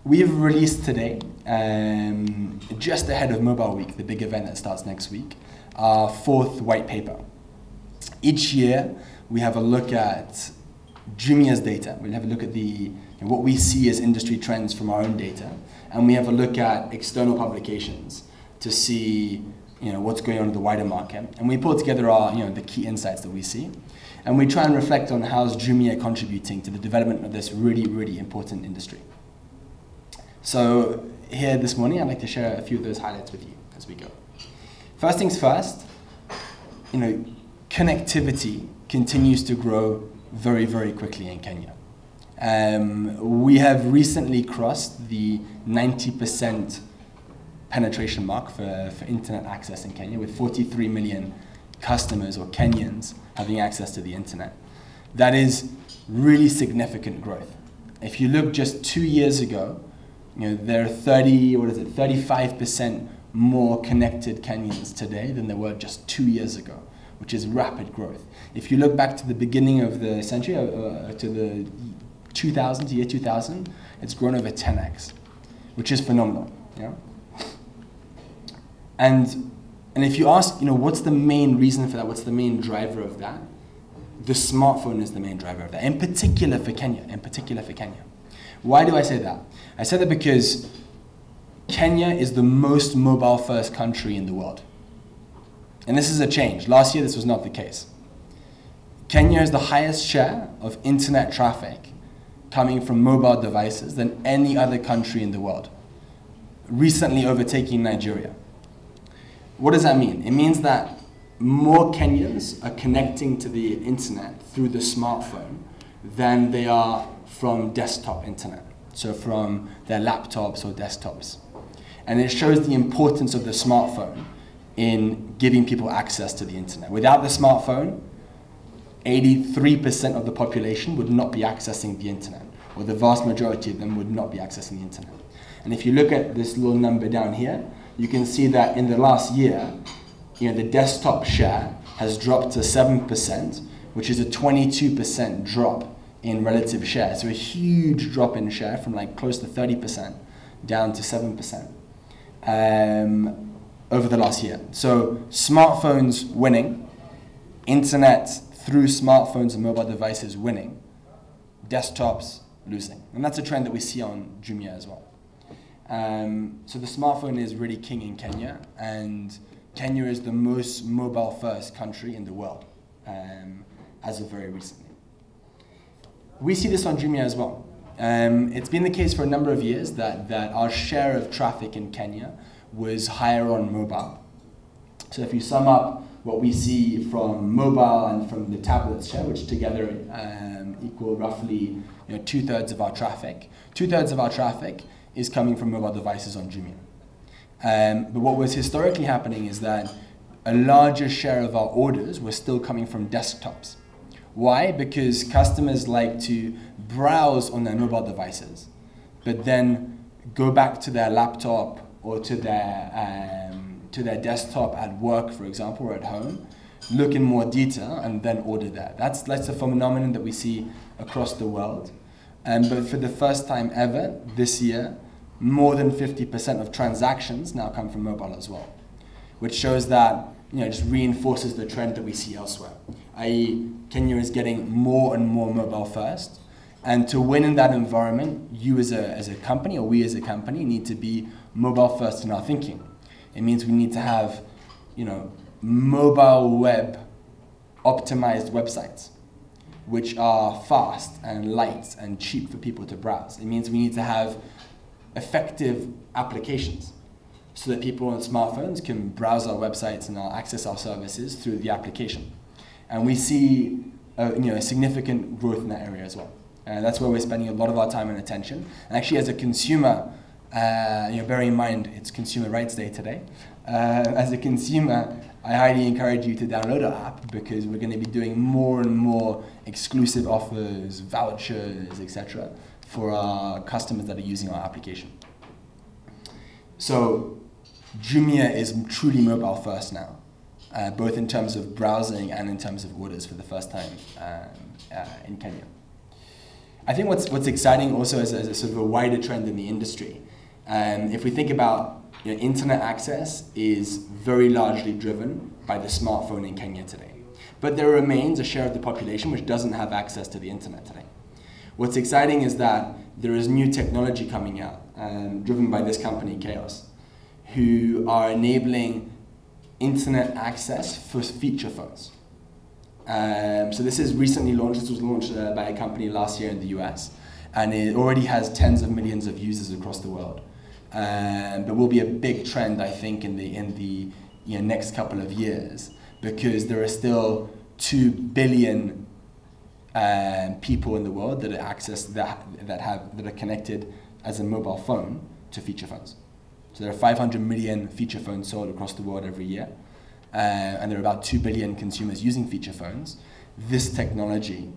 We've released today, just ahead of Mobile Week, the big event that starts next week, our fourth white paper. Each year, we have a look at Jumia's data. We'll have a look at what we see as industry trends from our own data, and we have a look at external publications to see what's going on in the wider market. And we pull together our the key insights that we see, and we try and reflect on how's Jumia contributing to the development of this really, really important industry. So here this morning, I'd like to share a few of those highlights with you as we go. First things first, connectivity continues to grow very, very quickly in Kenya. We have recently crossed the 90% penetration mark for internet access in Kenya, with 43 million customers or Kenyans having access to the internet. That is really significant growth. If you look just 2 years ago, there are 35% more connected Kenyans today than there were just 2 years ago, which is rapid growth. If you look back to the beginning of the century, to the year 2000, it's grown over 10x, which is phenomenal. And if you ask, what's the main reason for that? What's the main driver of that? The smartphone is the main driver of that, in particular for Kenya. Why do I say that? I say that because Kenya is the most mobile-first country in the world. And this is a change. Last year, this was not the case. Kenya has the highest share of internet traffic coming from mobile devices than any other country in the world, recently overtaking Nigeria. What does that mean? It means that more Kenyans are connecting to the internet through the smartphone than they are from desktop internet, so from their laptops or desktops. And it shows the importance of the smartphone in giving people access to the internet. Without the smartphone, 83% of the population would not be accessing the internet, or the vast majority of them would not be accessing the internet. And if you look at this little number down here, you can see that in the last year, the desktop share has dropped to 7%, which is a 22% drop in relative share. So a huge drop in share from close to 30% down to 7% over the last year. So smartphones winning, internet through smartphones and mobile devices winning, desktops losing. And that's a trend that we see on Jumia as well. So the smartphone is really king in Kenya, and Kenya is the most mobile-first country in the world, as of very recently. We see this on Jumia as well. It's been the case for a number of years that our share of traffic in Kenya was higher on mobile. So if you sum up what we see from mobile and from the tablet share, which together equal roughly 2/3 of our traffic, 2/3 of our traffic is coming from mobile devices on Jumia. But what was historically happening is that a larger share of our orders were still coming from desktops. Why? Because customers like to browse on their mobile devices, but then go back to their laptop or to their desktop at work, for example, or at home, look in more detail, and then order there. That's a phenomenon that we see across the world. But for the first time ever this year, more than 50% of transactions now come from mobile as well, which shows that, just reinforces the trend that we see elsewhere, i.e. Kenya is getting more and more mobile first. And to win in that environment, you as a company, or we as a company, need to be mobile first in our thinking. It means we need to have, mobile web optimized websites, which are fast and light and cheap for people to browse. It means we need to have effective applications so that people on smartphones can browse our websites and access our services through the application. And we see a significant growth in that area as well. That's where we're spending a lot of our time and attention. And actually, as a consumer, bearing in mind it's Consumer Rights Day today, as a consumer, I highly encourage you to download our app, because we're going to be doing more and more exclusive offers, vouchers, etc. for our customers that are using our application. So Jumia is truly mobile first now, both in terms of browsing and in terms of orders for the first time in Kenya. I think what's exciting also as a sort of a wider trend in the industry, if we think about internet access is very largely driven by the smartphone in Kenya today. But there remains a share of the population which doesn't have access to the internet today. What's exciting is that there is new technology coming out, driven by this company, Chaos, who are enabling internet access for feature phones. So this is recently launched. This was launched by a company last year in the US, and it already has tens of millions of users across the world. But will be a big trend, I think, in the next couple of years, because there are still 2 billion people in the world that are connected as a mobile phone to feature phones. So there are 500 million feature phones sold across the world every year, and there are about 2 billion consumers using feature phones. This technology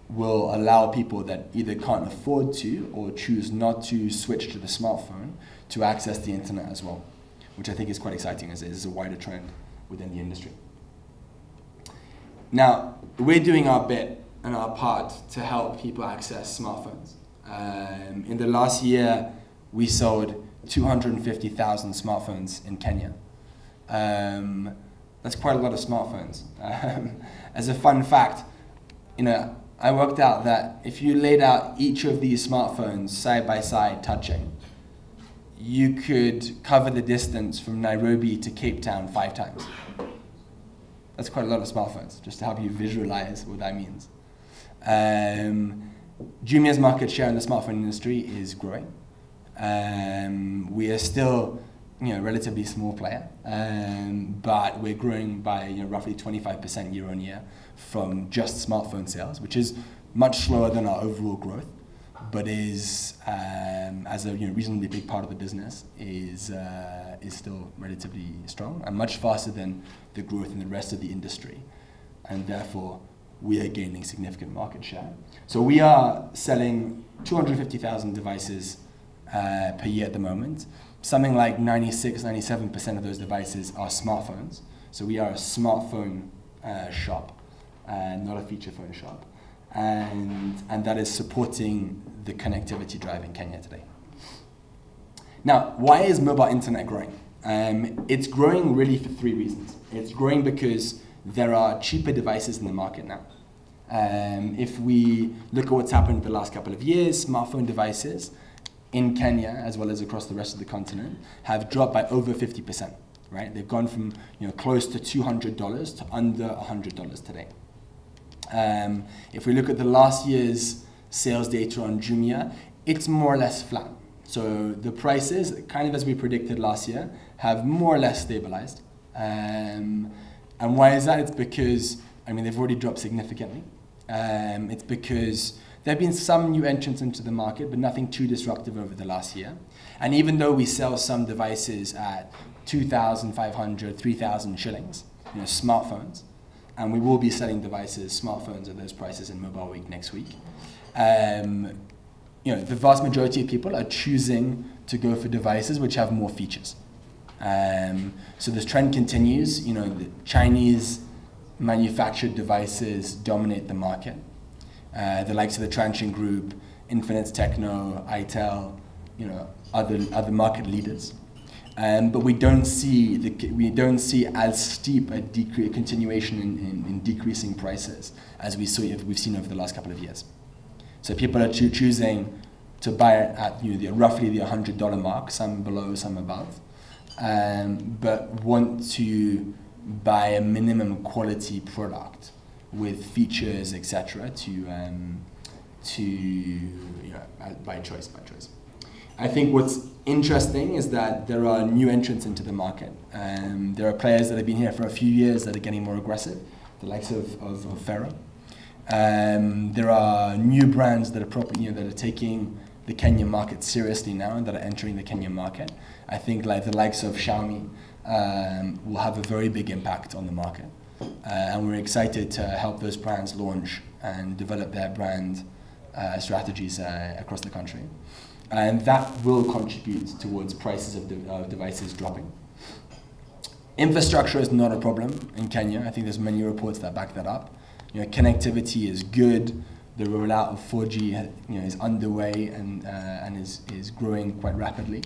will allow people that either can't afford to or choose not to switch to the smartphone to access the internet as well, which I think is quite exciting as it is a wider trend within the industry. Now, we're doing our bit and our part to help people access smartphones. In the last year, we sold 250,000 smartphones in Kenya. That's quite a lot of smartphones. As a fun fact, I worked out that if you laid out each of these smartphones side by side touching, you could cover the distance from Nairobi to Cape Town 5 times. That's quite a lot of smartphones, just to help you visualize what that means. Jumia's market share in the smartphone industry is growing. We are still a relatively small player, but we're growing by roughly 25% year on year from just smartphone sales, which is much slower than our overall growth, but is as a reasonably big part of the business is still relatively strong and much faster than the growth in the rest of the industry, and therefore we are gaining significant market share. So we are selling 250,000 devices per year at the moment. Something like 96-97% of those devices are smartphones. So we are a smartphone shop, not a feature phone shop. And that is supporting the connectivity drive in Kenya today. Now, why is mobile internet growing? It's growing really for 3 reasons. It's growing because there are cheaper devices in the market now. If we look at what's happened the last couple of years, smartphone devices in Kenya, as well as across the rest of the continent, have dropped by over 50%, right? They've gone from close to $200 to under $100 today. If we look at the last year's sales data on Jumia, it's more or less flat. So the prices, kind of as we predicted last year, have more or less stabilized. And why is that? It's because, they've already dropped significantly. It's because there have been some new entrants into the market, but nothing too disruptive over the last year. And even though we sell some devices at 2,500, 3,000 shillings, smartphones, and we will be selling devices, smartphones at those prices in Mobile Week next week, the vast majority of people are choosing to go for devices which have more features. So this trend continues. The Chinese manufactured devices dominate the market. The likes of the Transsion Group, Infinix Techno, itel, other market leaders. But we don't see as steep a continuation in decreasing prices as we've seen over the last couple of years. So people are choosing to buy it at roughly the $100 mark, some below, some above, but want to buy a minimum quality product with features, etc., by choice. I think what's interesting is that there are new entrants into the market. There are players that have been here for a few years that are getting more aggressive, the likes of Pharaoh. There are new brands that are taking the Kenyan market seriously now and that are entering the Kenyan market. I think like the likes of Xiaomi will have a very big impact on the market. And we're excited to help those brands launch and develop their brand strategies across the country. And that will contribute towards prices of devices dropping. Infrastructure is not a problem in Kenya. I think there's many reports that back that up. Connectivity is good. the rollout of 4G is underway and is growing quite rapidly.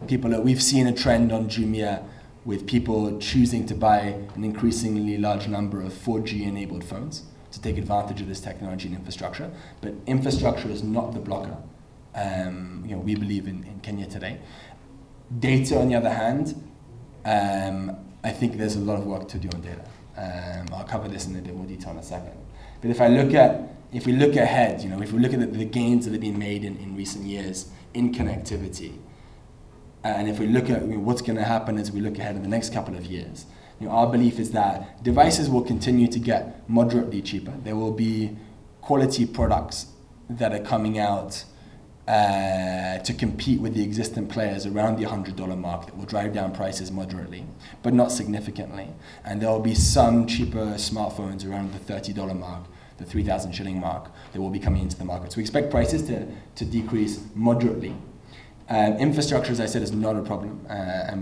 We've seen a trend on Jumia with people choosing to buy an increasingly large number of 4G enabled phones to take advantage of this technology and infrastructure. But infrastructure is not the blocker. We believe in Kenya today. Data, on the other hand, I think there's a lot of work to do on data. I'll cover this in a bit more detail in a second. But if we look ahead, if we look at the gains that have been made in recent years in connectivity, and if we look at what's going to happen as we look ahead in the next couple of years, our belief is that devices will continue to get moderately cheaper. There will be quality products that are coming out to compete with the existing players around the $100 mark that will drive down prices moderately, but not significantly. And there will be some cheaper smartphones around the $30 mark, the 3,000 shilling mark, that will be coming into the market. So we expect prices to decrease moderately. Infrastructure, as I said, is not a problem.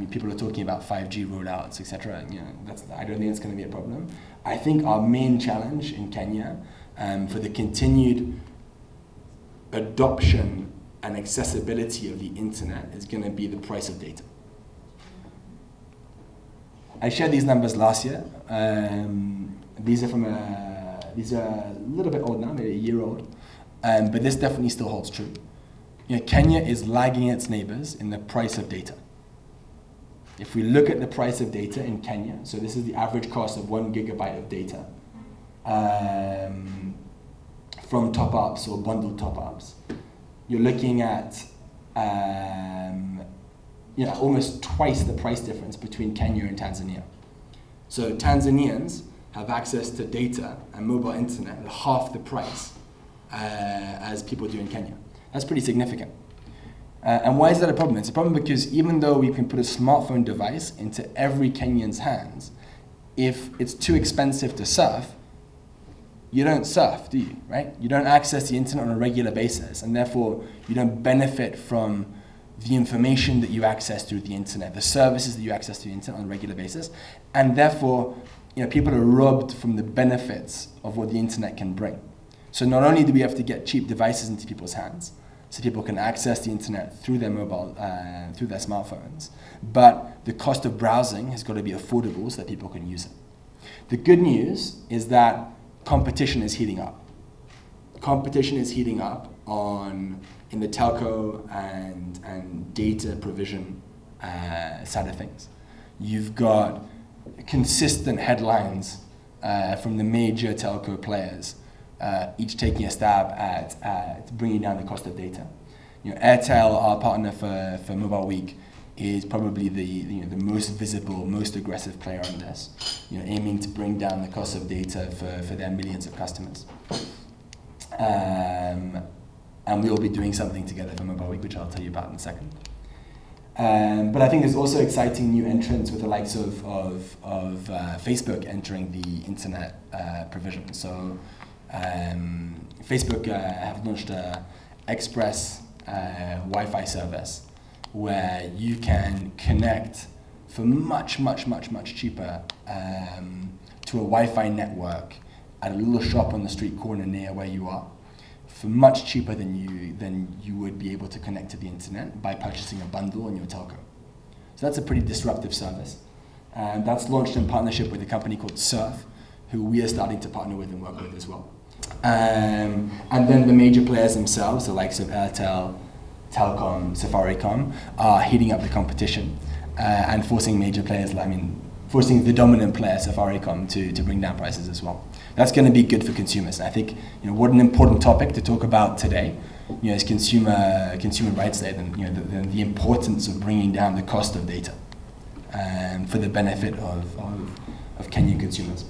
People are talking about 5G rollouts, etc. I don't think it's going to be a problem. I think our main challenge in Kenya for the continued adoption and accessibility of the internet is going to be the price of data. I shared these numbers last year. These are a little bit old now, maybe a year old, but this definitely still holds true. Kenya is lagging its neighbors in the price of data. If we look at the price of data in Kenya, so this is the average cost of 1 gigabyte of data from top-ups or bundled top-ups, you're looking at almost twice the price difference between Kenya and Tanzania. So Tanzanians have access to data and mobile internet at half the price as people do in Kenya. That's pretty significant. And why is that a problem? It's a problem because even though we can put a smartphone device into every Kenyan's hands, if it's too expensive to surf, you don't surf, do you, right? You don't access the internet on a regular basis, and therefore you don't benefit from the information that you access through the internet, the services that you access through the internet on a regular basis, and therefore people are robbed from the benefits of what the internet can bring. So not only do we have to get cheap devices into people's hands, so people can access the internet through their mobile, through their smartphones, but the cost of browsing has got to be affordable so that people can use it. The good news is that competition is heating up. Competition is heating up in the telco and data provision side of things. You've got consistent headlines from the major telco players, each taking a stab at bringing down the cost of data. Airtel, our partner for Mobile Week, is probably the most visible, most aggressive player on this, aiming to bring down the cost of data for their millions of customers. And we'll be doing something together for Mobile Week, which I'll tell you about in a second. But I think there's also exciting new entrants with the likes of Facebook entering the internet provision. So Facebook have launched an Express Wi-Fi service where you can connect for much cheaper to a Wi-Fi network at a little shop on the street corner near where you are, for much cheaper than you would be able to connect to the internet by purchasing a bundle on your telco. So that's a pretty disruptive service. That's launched in partnership with a company called Surf, who we are starting to partner with and work with as well. And then the major players themselves, the likes of Airtel, Telkom, Safaricom, are heating up the competition and forcing major players, forcing the dominant player, Safaricom, to bring down prices as well. That's going to be good for consumers. And I think what an important topic to talk about today, is consumer rights day, and the importance of bringing down the cost of data for the benefit of Kenyan consumers.